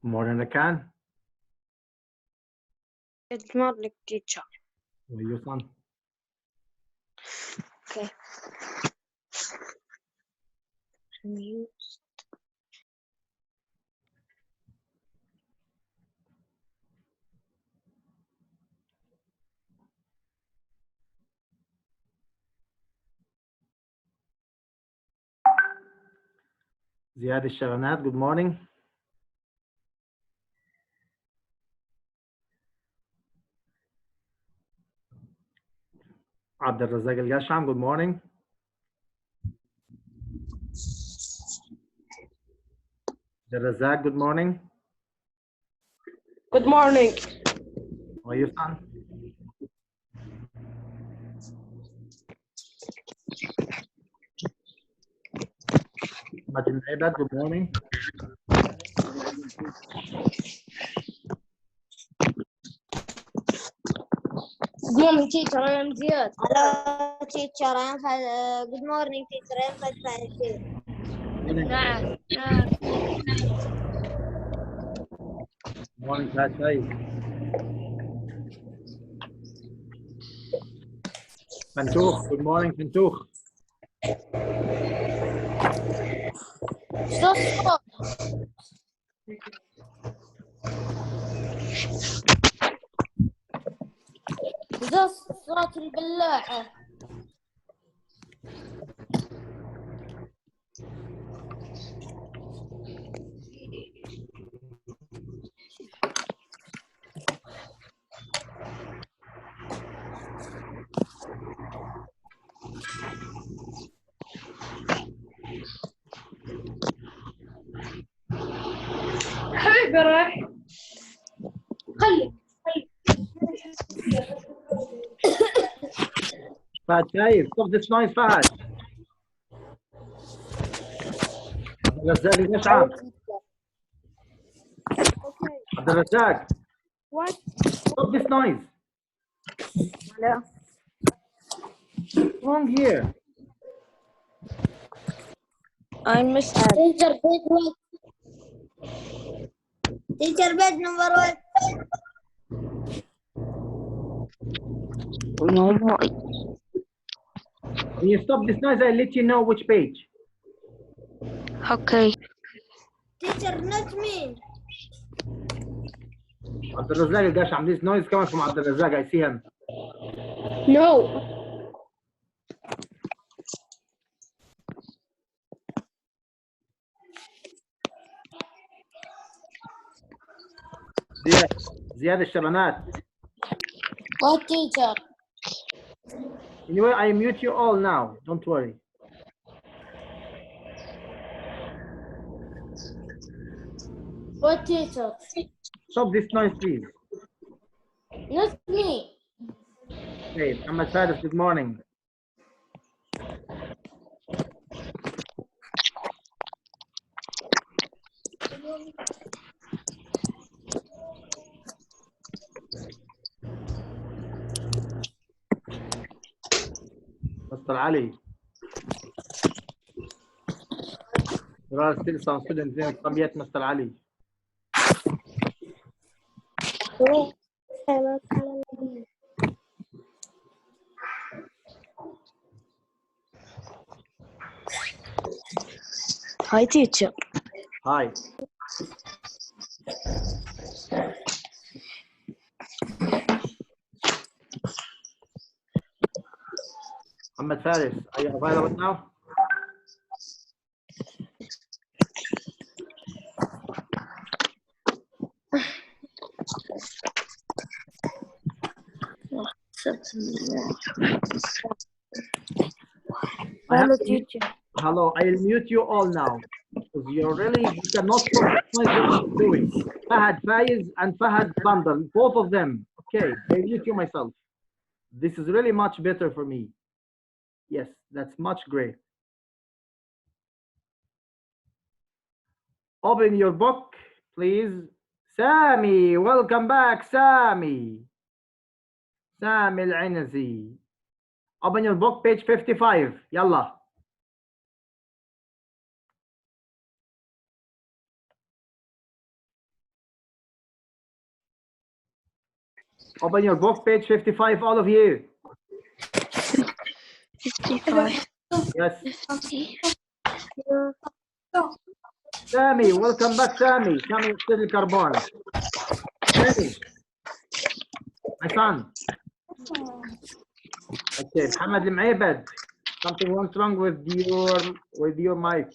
Morning, Rakan. Good morning, teacher. Where are you from? Okay. Mute. Ziad al-Sharanat, good morning. Abdul Razak al-Gasham, good morning. Abdul Razak, good morning. Good morning. How are you, son? Majid Aibad, good morning. Good morning, teacher. I am Ziad. Hello, teacher. I am good morning, teacher. I am Fazil. Morning. Morning, Fahad. Fantouk, good morning, Fantouk. صوت البلاعة. حبيبي رايح. خلي. Fahad Shaif, stop this noise, Fahad. Abdul Razak al-Gasham. Okay. Abdul Razak, What? stop this noise. Hello. What's wrong here? I miss Teacher, page what? Teacher, page number what? No. When you stop this noise, I'll let you know which page. Okay. Teacher, not me. Abdul Razak al-Gasham, this noise coming from Abdul Razak, I see him. No. Ziad al-Sharanat. What, teacher? Anyway, I mute you all now. Don't worry. What, teacher? Stop this noise, please. Not me. Hey, Muhammad Faris, good morning. Mr. Ali. There are still some students didn't come yet, Mr. Ali. Hi, teacher. Hi. Muhammad Faris, are you available now? Hello, teacher. Hello, I'll mute you all now. Because you cannot stop what you're doing. Fahad Faiz and Fahad Bandal, both of them. Okay, I'll mute you myself. This is really much better for me. Yes, that's much great. Open your book, please. Sami, welcome back, Sami. Sami Al-Inazi. Open your book, page 55. Yalla. Open your book, page 55, all of you. 55. Yes. Sami, welcome back, Sami. Sami يكسر الكربون. Sami, my son. Okay, Muhammad Al-Maibad. Something went wrong with your mic.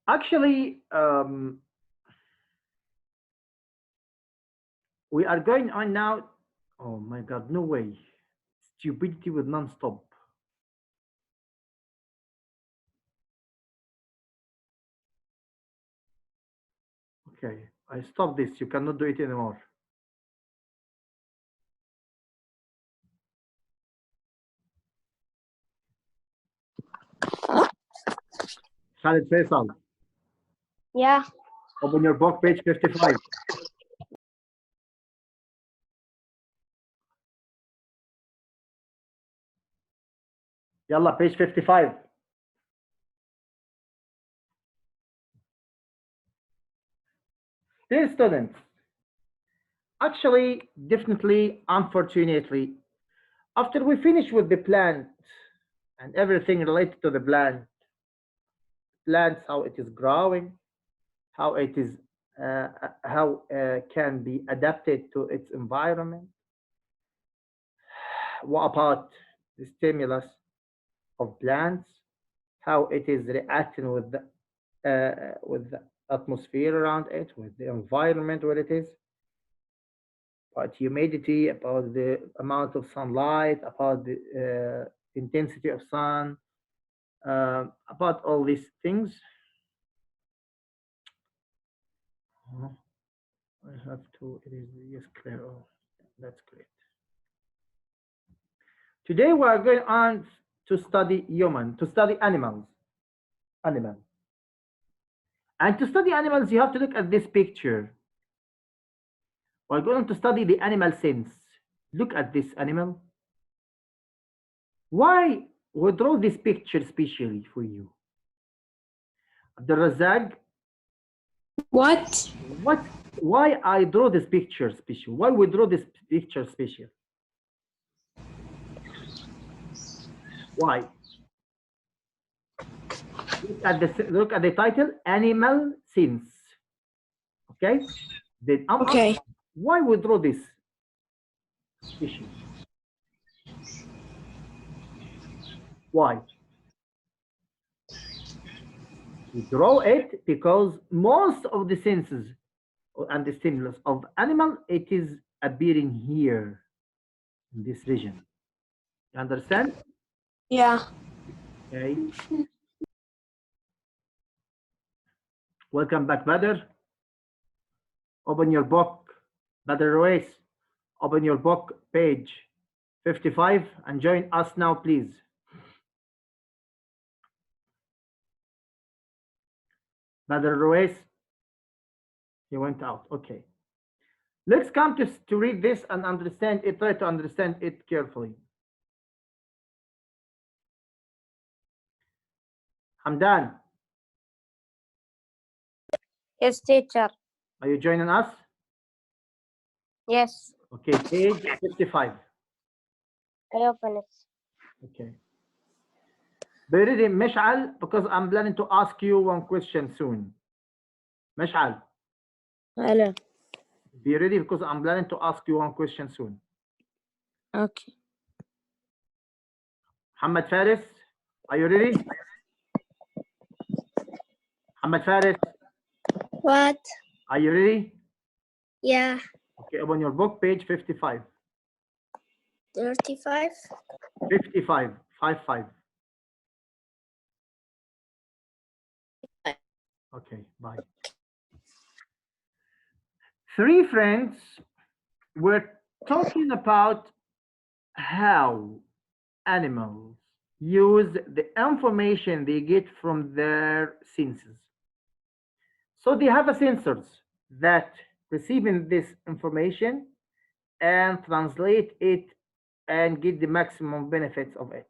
Actually, we are going on now. Oh my God, no way. Stupidity with non-stop. Okay, I stop this. You cannot do it anymore. Khalid Faisal, Yeah. open your book, page 55. Yalla, page 55. Dear students, actually, definitely, unfortunately, after we finish with the plant and everything related to the plants, how it is growing, how it is, can be adapted to its environment. What about the stimulus of plants? How it is reacting with the atmosphere around it, with the environment where it is, about humidity, about the amount of sunlight, about the intensity of sun, about all these things. I have to, it is, yes, clear. Oh, that's great. Today we are going on to study animals. And to study animals, you have to look at this picture. We're going to study the animal sense. Look at this animal. Why we draw this picture specially for you? Abdul Razak. What? Why I draw this picture special? Why we draw this picture special? Why? Look at the title, Animal Sense. Okay? Then Okay. why we draw this special? Why? We draw it because most of the senses and the stimulus of animal, it is appearing here in this region. You understand? Yeah. Okay. Welcome back, Badr. Open your book, Badr Ruiz. Open your book, page 55, and join us now, please. Badr Ruiz, he went out. Okay. Let's come to read this and understand it. Try to understand it carefully. Hamdan. Yes, teacher. Are you joining us? Yes. Okay, page 55. I open it. Okay. Be ready, Mesh'al, because I'm planning to ask you one question soon. Mesh'al. Hello. Be ready because I'm planning to ask you one question soon. Okay. Muhammad Faris, are you ready? Muhammad Faris. What? Are you ready? Yeah. Okay, open your book, page 55. 35. 55, 55. Okay, bye. Three friends were talking about how animals use the information they get from their senses. So they have a sensors that receiving this information and translate it and get the maximum benefits of it.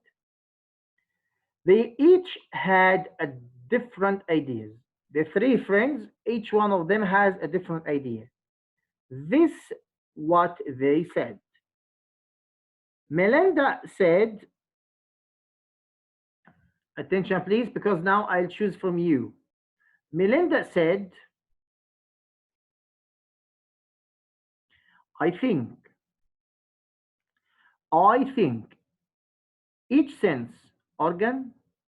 They each had a different ideas. The three friends, each one of them has a different idea. This what they said. Melinda said, attention please, because now I'll choose from you. Melinda said, I think each sense organ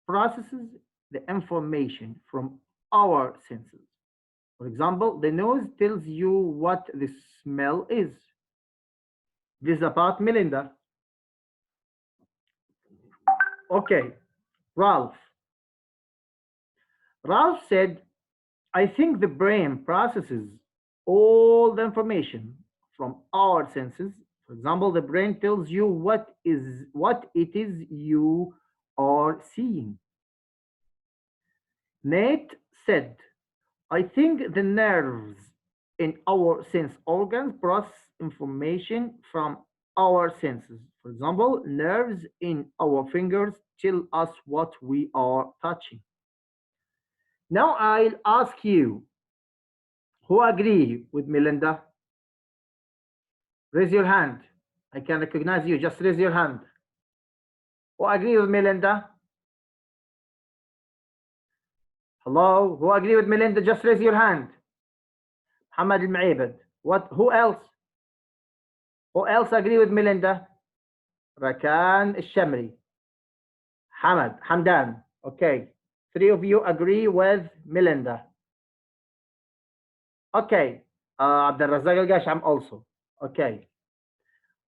processes the information from our senses. For example, the nose tells you what the smell is. This is about Melinda. Okay, Ralph. Ralph said, I think the brain processes all the information from our senses. For example, the brain tells you what it is you are seeing. Nate said, I think the nerves in our sense organs process information from our senses. For example, nerves in our fingers tell us what we are touching. Now I'll ask you, who agree with Melinda? Raise your hand. I can recognize you. Just raise your hand. Who agree with Melinda? Hello? Who agree with Melinda? Just raise your hand. Muhammad al-Maibad. What? Who else? Who else agree with Melinda? Rakan al-Shamri. Hamdan. Okay. 3 of you agree with Melinda. Okay. Abdul Razak al-Gasham also. Okay.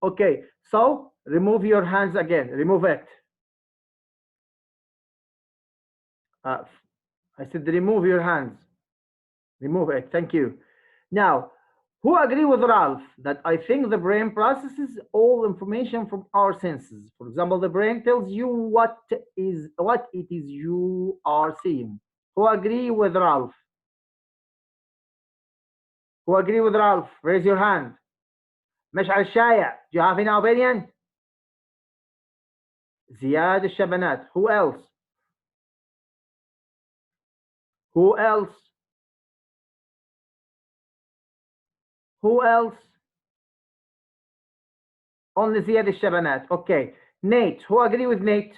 Okay. So remove your hands again. Remove it. I said remove your hands. Remove it. Thank you. Now, who agree with Ralph that I think the brain processes all information from our senses? For example, the brain tells you what it is you are seeing. Who agree with Ralph? Who agree with Ralph? Raise your hand. Mash'al Shaya, do you have any opinion? Ziyad al-Shabanat. Who else? Who else? Who else? Only Ziyad al-Shabanat. Okay. Nate, who agree with Nate?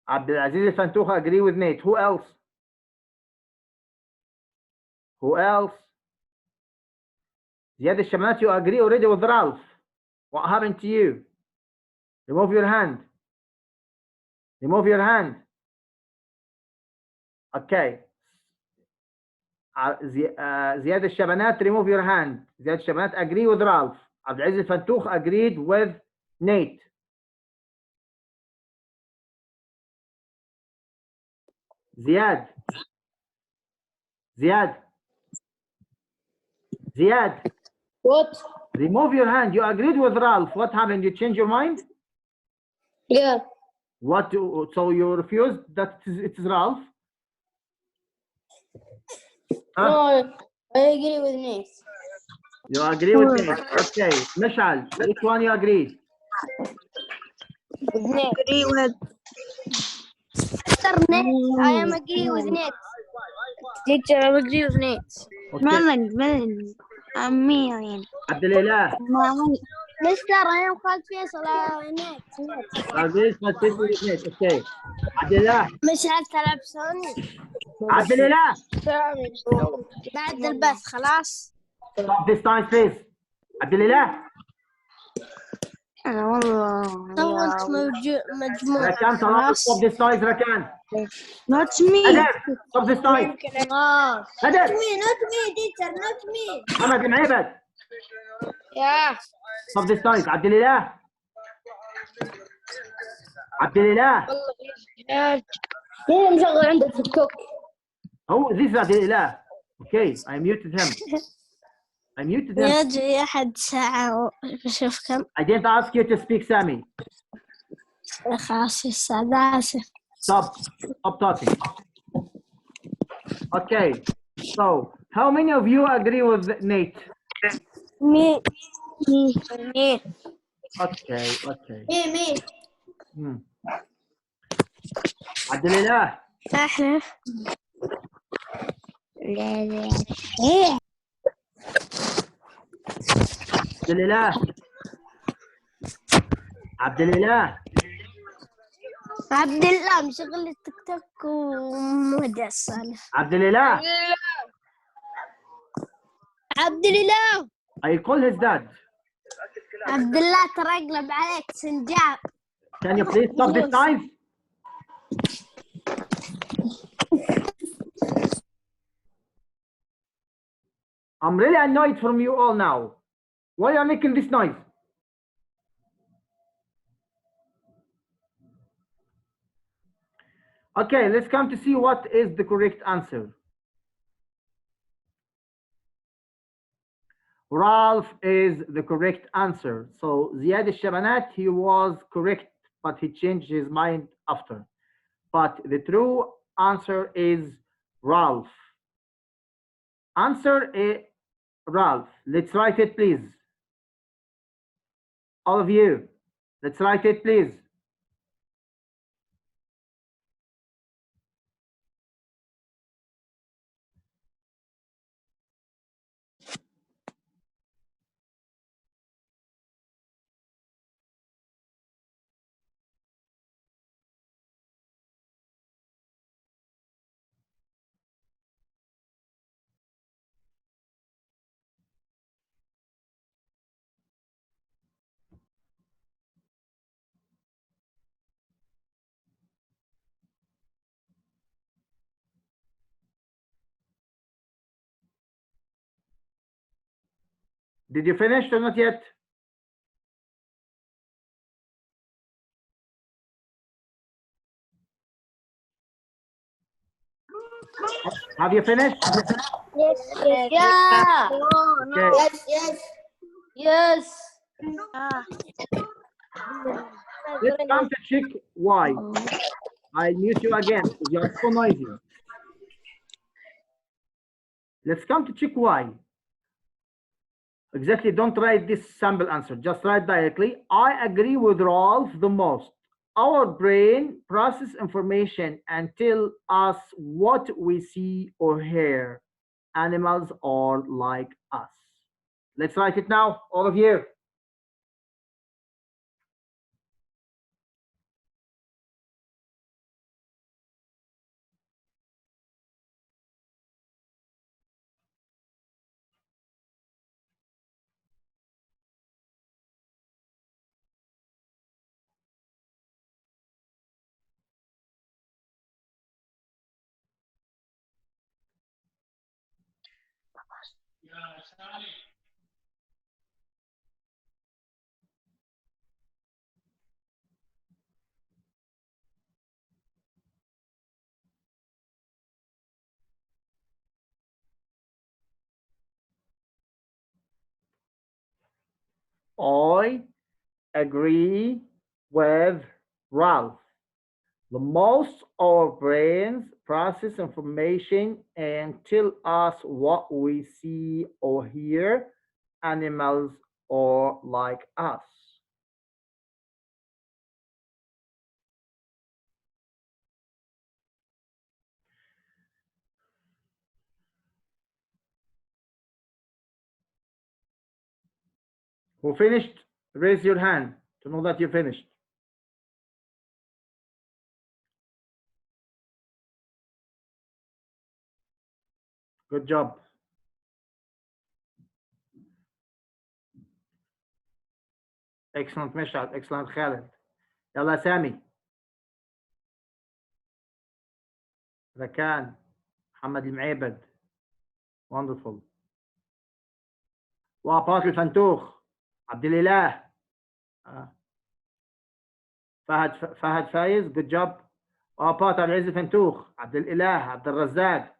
Abdulaziz al-Fantouha agree with Nate. Who else? Who else? Ziyad al-Shabanat, you agree already with Ralph. What happened to you? Remove your hand. Remove your hand. Okay. Ziyad al-Shabanat, remove your hand. Ziyad al-Shabanat agree with Ralph. Abdulaziz al-Fantouha agreed with Nate. Ziyad. Ziyad. Ziyad. What? Remove your hand. You agreed with Ralph. What happened? You changed your mind? Yeah. What? So you refused that it is Ralph? Huh? No, I agree with Nate. You agree with me? Okay. Mishal, which one you agree? With Nate. Agree with Mr. Nate, I am agree with Nate. teacher. I agree with Nate. Okay. Melon. Me. Abdulillah. Mister, I am called Faisal. Nate. Agreed with Nate. Okay. Abdulillah. مش هالثلاث ثواني. Abdulillah. بعد البث خلاص. Stop this time, please. Abdulillah. أنا والله. طولت مجموعة. Rakan, stop this noise, Rakan. Not me. Adar, stop this noise. خلاص. Adar. Not me, teacher, not me. Muhammad al-Maibad. Yeah. Stop this noise. Abdulillah. Abdulillah. مين مشغل عندك تيك توك؟ Oh, this is Abdulillah. Okay, I muted him. I muted him. يجي أحد ساعة شوف كم. I didn't ask you to speak, Sami. خلاص الساعة 10. Stop talking. Okay, so how many of you agree with Nate? Me. Okay. Me. عبد الإله. أحلف. لا لا. إيه. عبد الإله. عبد الإله. عبد الله مشغل التيك توك ومهدي الصالح. عبد الإله. عبد الله. I call his dad. عبد الله ترى اقلب عليك سنجاب. Can you please stop this noise? I'm really annoyed from you all now. Why are you making this noise? Okay, let's come to see what is the correct answer. Ralph is the correct answer. So Ziad al-Shabanat, he was correct, but he changed his mind after. But the true answer is Ralph. Answer A, Ralph. Let's write it, please. All of you, let's write it, please. Did you finish or not yet? Have you finished? Yes. Yeah. Okay. Yes. Let's come to check why. I'll mute you again because you're so noisy. Let's come to check why. Exactly, don't write this sample answer, just write directly. I agree with Ralph the most. Our brain process information and tell us what we see or hear. Animals are like us. Let's write it now, all of you. I agree with Ralph. The most our brains process information and tell us what we see or hear. Animals are like us. Who finished? Raise your hand to know that you finished. Good job. Excellent مشعل. Excellent خالد. يلا سامي. ركان. محمد المعيبد. Wonderful. وعباط الفنتوخ. عبد الإله. فهد فايز. Good job. وعباط عبد العزيز الفنتوخ. عبد الإله. عبد الرزاق.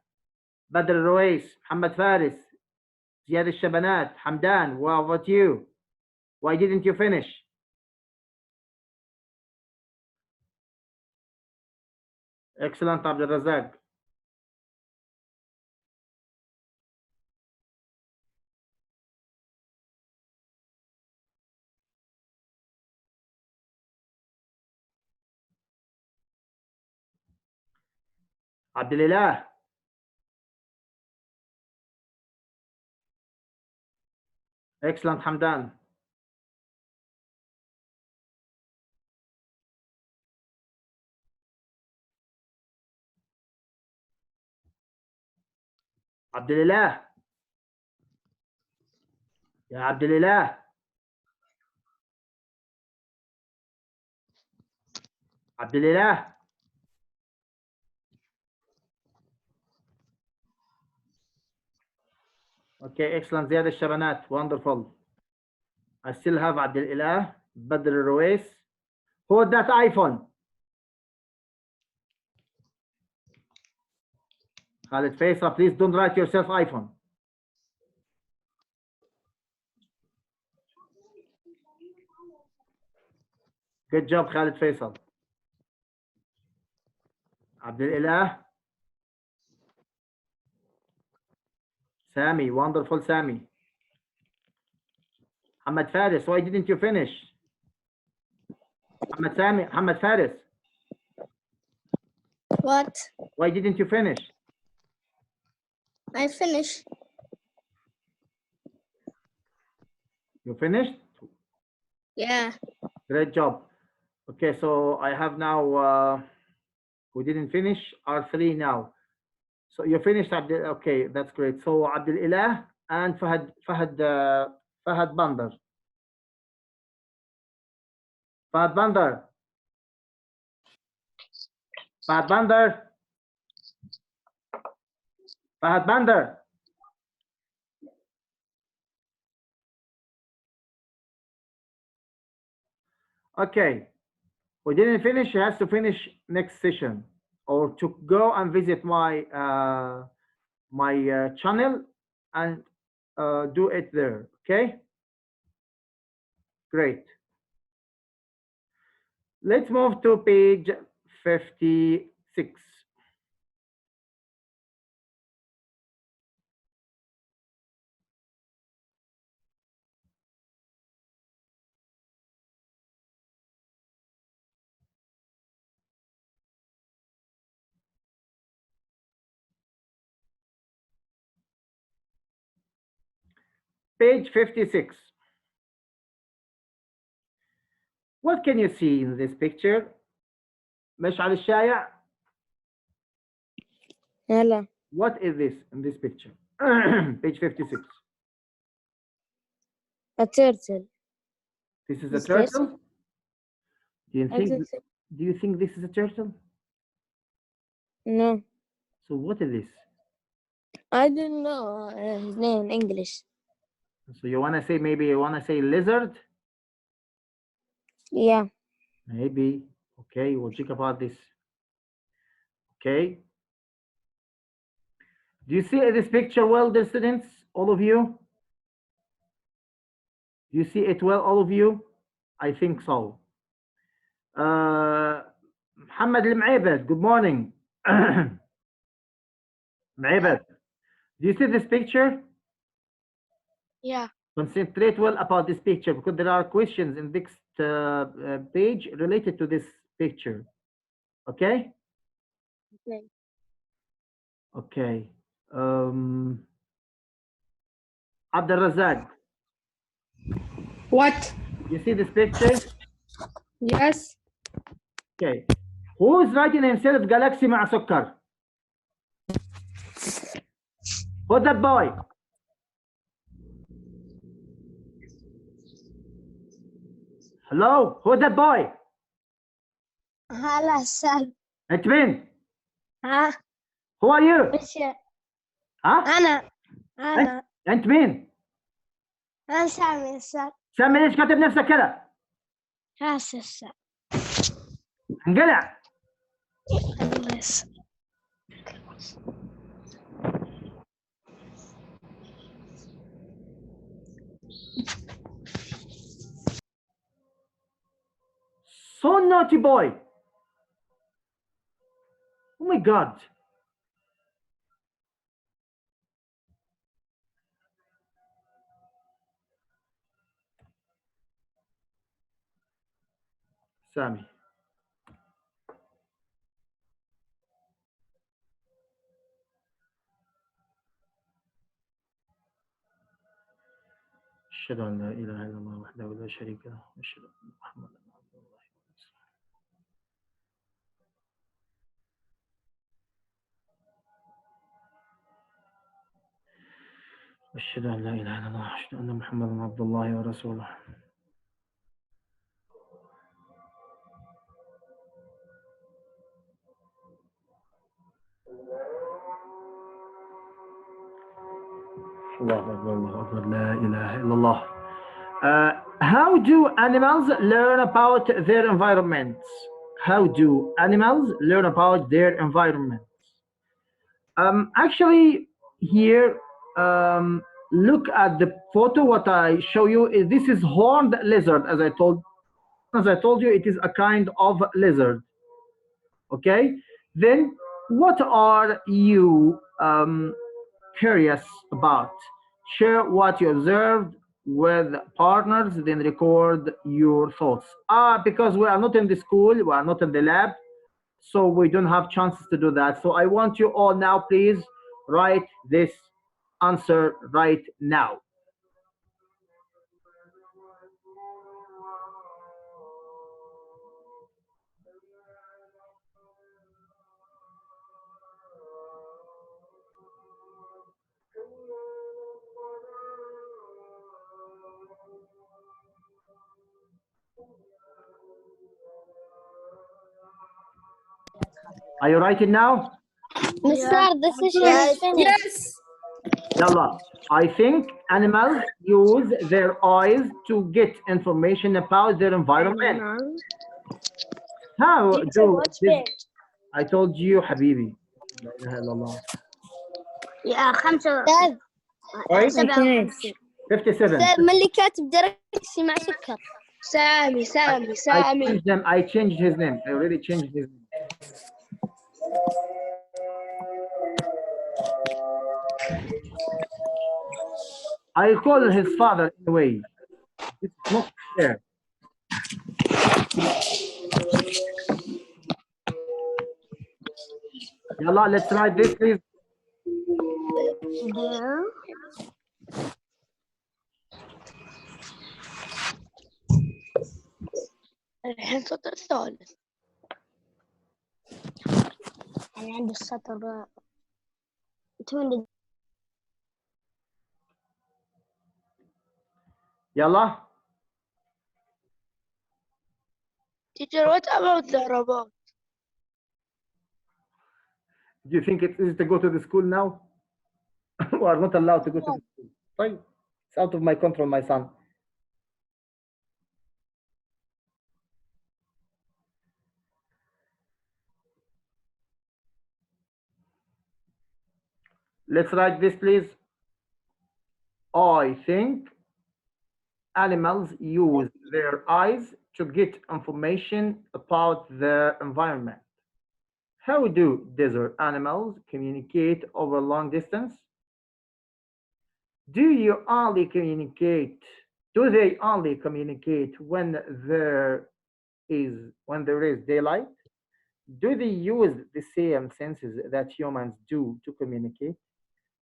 بدر الرويس. محمد فارس. زياد الشبنات. حمدان. What about you? Why didn't you finish? Excellent, عبد الرزاق. عبد الإله. Excellent, حمدان. عبد الإله. يا عبد الإله. عبد الإله. Okay, excellent. زياد الشبنات. Wonderful. I still have عبد الإله, بدر الرويس. Hold that iPhone. Khalid Faisal, please don't write yourself iPhone. Good job, Khalid Faisal. عبد الإله. Sami, wonderful Sami. Muhammad Faris, why didn't you finish? Muhammad Faris. What? Why didn't you finish? I finished. You finished? Yeah. Great job. Okay, so I have now, who didn't finish, R3 now. So you finished, Abdul, okay, that's great. So Abdul Ilah and Fahad Bandar. Fahad Bandar. Fahad Bandar. Fahad Bandar. Okay, we didn't finish. He has to finish next session, or to go and visit my channel and do it there. Okay, great. Let's move to page 56. Page 56. What can you see in this picture? مشعل الشايع. Hello. What is this in this picture? Page 56. A turtle. This is a Is this- turtle? Do you I think think so. this is a turtle? No. So what is this? I don't know his name in English. So you want to say, maybe you want to say lizard? Yeah. Maybe. Okay, we'll check about this. Okay. Do you see this picture well, the students? All of you? Do you see it well, all of you? I think so. Muhammad Al-Maibad, good morning. Maibad, do you see this picture? Yeah. Concentrate well about this picture, because there are questions in this page related to this picture. Okay? Okay. Okay. Abdul Razak, What? you see this picture? Yes. Okay. Who is writing himself Galaxy مع سكر? Who's that boy? Hello? Who's that boy? هلا سهل. أنت مين? ها Who are you? ايش ها؟ انا أنت مين؟ انا سامي السهل. سامي ليش كاتب نفسك كذا؟ راس السهل. انقلع. So naughty boy. God. Sami. أشهد أن لا إله إلا الله وحده لا شريك له وأشهد أن محمدا عبده الله ورسوله. أشهد أن لا إله إلا الله وأشهد أن محمدا عبد الله ورسوله. الله أكبر الله أكبر لا إله إلا الله. How do animals learn about their environments? How do animals learn about their environments? Actually, here, look at the photo. What I show you is this is horned lizard. As I told you, it is a kind of lizard. Okay. Then, what are you curious about? Share what you observed with partners, then record your thoughts. Because we are not in the school, we are not in the lab, so we don't have chances to do that. So I want you all now, please write this answer right now. Are you writing now? Mr. The session is finished. Yes. Yalla. I think animals use their eyes to get information about their environment. How do I told you, Habibi. لا إله إلا الله. يا 5 Right? 57. 57. من اللي كاتب دركسي مع سكر؟ سامي I changed his name. I already changed his name. I call his father anyway. It's not fair. Yalla, let's write this, please. الحين سطر الثالث. أنا عندي السطر توني. Yalla. Teacher, what about the robot? Do you think it's easy to go to the school now? We are not allowed to go to the school. Fine. It's out of my control, my son. Let's write this, please. I think animals use their eyes to get information about their environment. How do desert animals communicate over long distance? Do they only communicate when there is daylight? Do they use the same senses that humans do to communicate?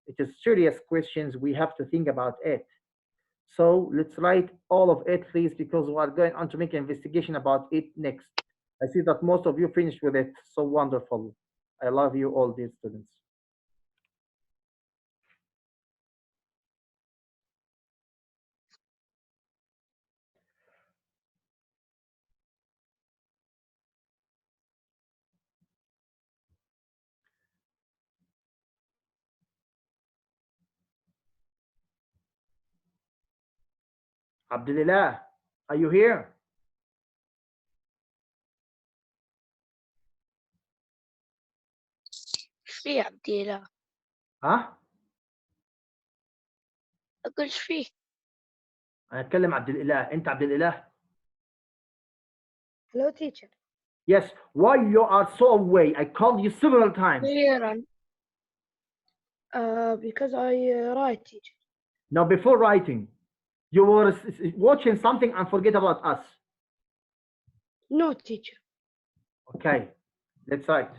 It is serious questions. We have to think about it. So let's write all of it, please, because we are going on to make an investigation about it next. I see that most of you finished with it. So wonderful. I love you all, dear students. Abdulillah, are you here? ايش فيه عبد الله؟ ها؟ اقول ايش فيه؟ أنا أتكلم عبد الإله، أنت عبد الإله؟ Hello teacher. Yes. Why you are so away? I called you several times. Clearan. Because I write, teacher. Now, before writing, you were watching something and forget about us. No, teacher. Okay, let's write.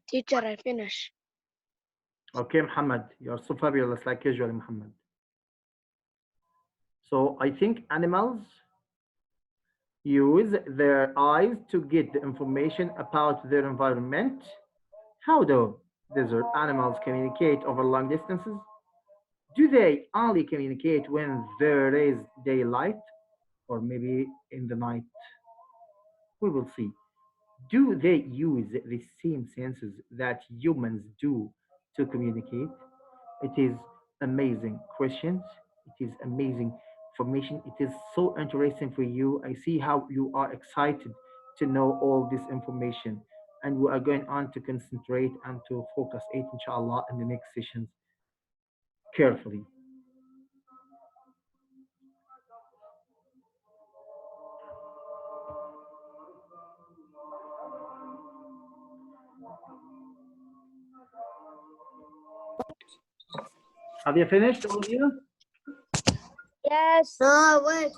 Teacher, I finish. Okay, Muhammad, you're so fabulous, like usual, Muhammad. So I think animals use their eyes to get the information about their environment. How do desert animals communicate over long distances? Do they only communicate when there is daylight or maybe in the night? We will see. Do they use the same senses that humans do to communicate? It is amazing questions. It is amazing information. It is so interesting for you. I see how you are excited to know all this information. And we are going on to concentrate and to focus it, inshallah, in the next sessions carefully. Have you finished, all of you? Yes. No, wait.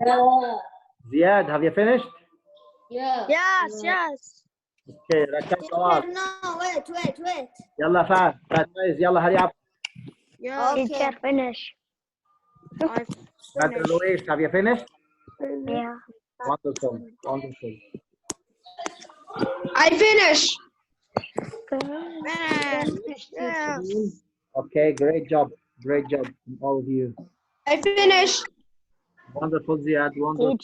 Yeah. Ziad, have you finished? Yeah. Yes. Okay, ركز طوال. No, wait. يلا فهد فايز يلا hurry up. Yeah. Teacher, finish. Brother Luis, have you finished? Yeah. Wonderful. I finish. Yeah. Okay, great job from all of you. I finish. Wonderful, Ziad, wonderful.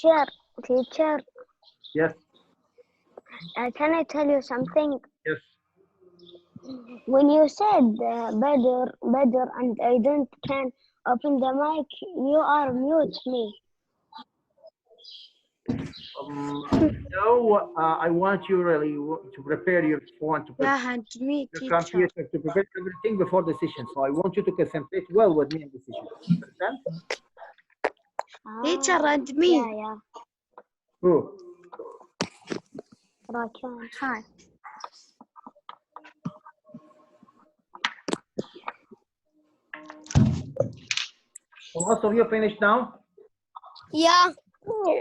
Teacher, Yes, can I tell you something? yes. When you said better, and I can open the mic, you are mute me. No, I want you really to prepare your phone, to prepare Yeah, and me, your teacher. computer, to prepare everything before the session. So I want you to concentrate well with me in the session. Understand? Teacher and me. Yeah. Who? Rakan. Hi. So most of you finished now? Yeah. So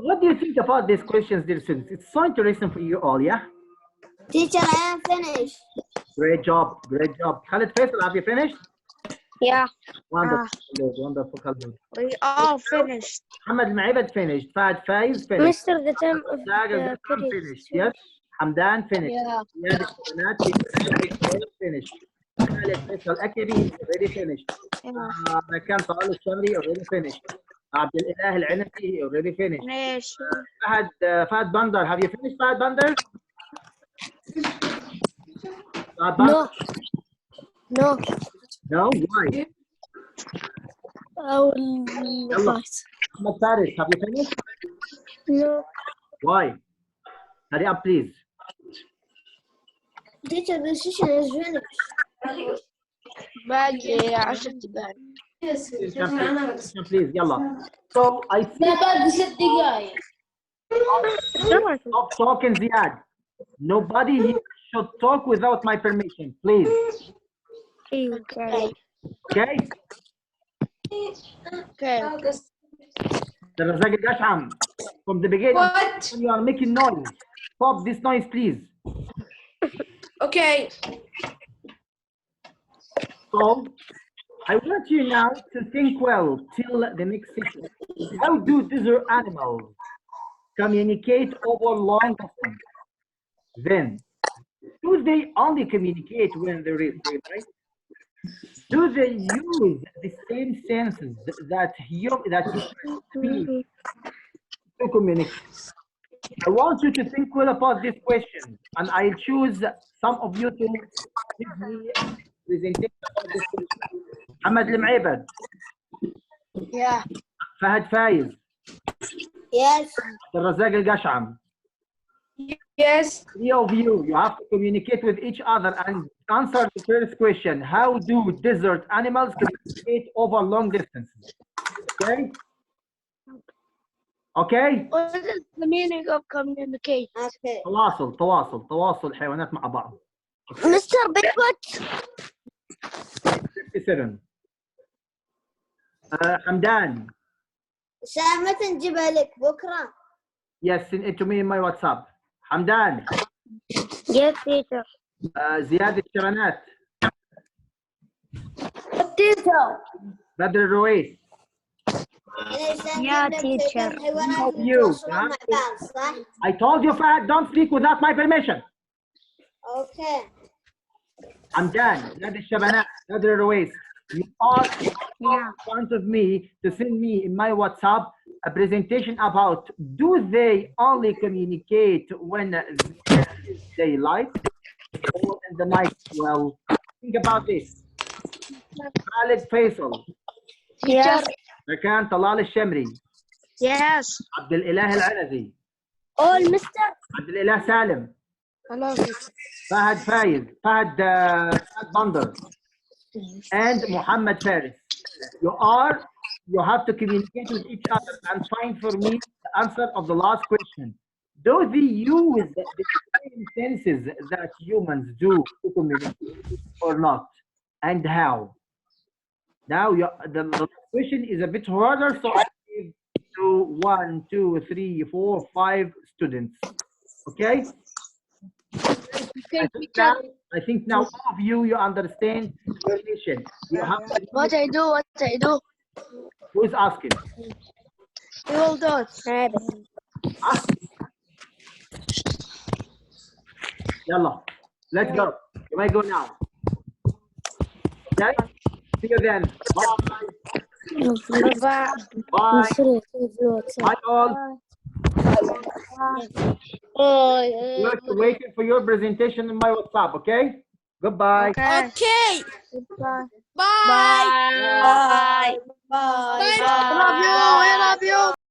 what do you think about these questions, dear students? It's so interesting for you all, yeah? Teacher, I am finished. Great job. Khalid Faisal, have you finished? Yeah. Wonderful, Khalid. We all finished. Muhammad Al-Maibad finished. Fahad Faiz finished. Mr. The time of Zaga the finished. Yes. Hamdan finished. Yeah. Ziyad Al-Banat finished. Khalid Faisal Akabi already finished. Makan Tal Al-Shamri already finished. Abdul Ilah Al-Anafi already finished. Finish. Fahad Bandar, have you finished Fahad Bandar? No. No, why? I will Yalla. fight. Ahmad Faris, have you finished? No. Why? Hurry up, please. Teacher, the session is finished. باقي 10 دقايق. Please, yalla. So I think stop talking, Ziad. Nobody here should talk without my permission, please. Okay. Okay? Okay. The Razak Al-Gasham, from the beginning, What? when you are making noise, stop this noise, please. Okay. So I want you now to think well till the next session. How do desert animals communicate over long distance? Then, do they only communicate when there is daylight? Do they use the same senses that humans feel to communicate? I want you to think well about this question, and I'll choose some of you to give me presentation about this question. Ahmad Al-Maibad. Yeah. Fahad Faiz. Yes. Razak Al-Gasham. Yes. Three of you have to communicate with each other and answer the first question. How do desert animals communicate over long distances? Okay? Okay? What is the meaning of communicate? Okay. تواصل الحيوانات مع بعض. Mr. Bigfoot. 57. حمدان. عشان متى نجيبها لك بكره؟ Yes, send it to me in my WhatsApp. حمدان. Yes, teacher. زياد الشرنات. تيتو. بدر الرويس. Yeah, teacher. I told you, Fahad, don't speak without my permission. Okay. حمدان. زياد الشبنات. بدر الرويس. You are in front of me to send me in my WhatsApp a presentation about do they only communicate when daylight or in the night? Well, think about this. Khalid Faisal, Yes. مكان طلال الشمري, Yes. عبد الإله العنزي, All, Mr. عبد الإله سالم, Hello, teacher. فهد فايز, فهد بندر, and Muhammad Faris. You have to communicate with each other and find for me the answer of the last question. Do they use the same senses that humans do to communicate or not? And how? Now the question is a bit harder, so I give to 1, 2, 3, 4, 5 students. Okay? I think now all of you understand your mission. You have to, What I do? who is asking? We will do it. Ask. Yalla, let's go. You may go now. Okay? See you then. Bye. Bye. Bye. Bye all. We're waiting for your presentation in my WhatsApp, okay? Goodbye. Okay. Okay. Bye. Bye. Bye. I love you.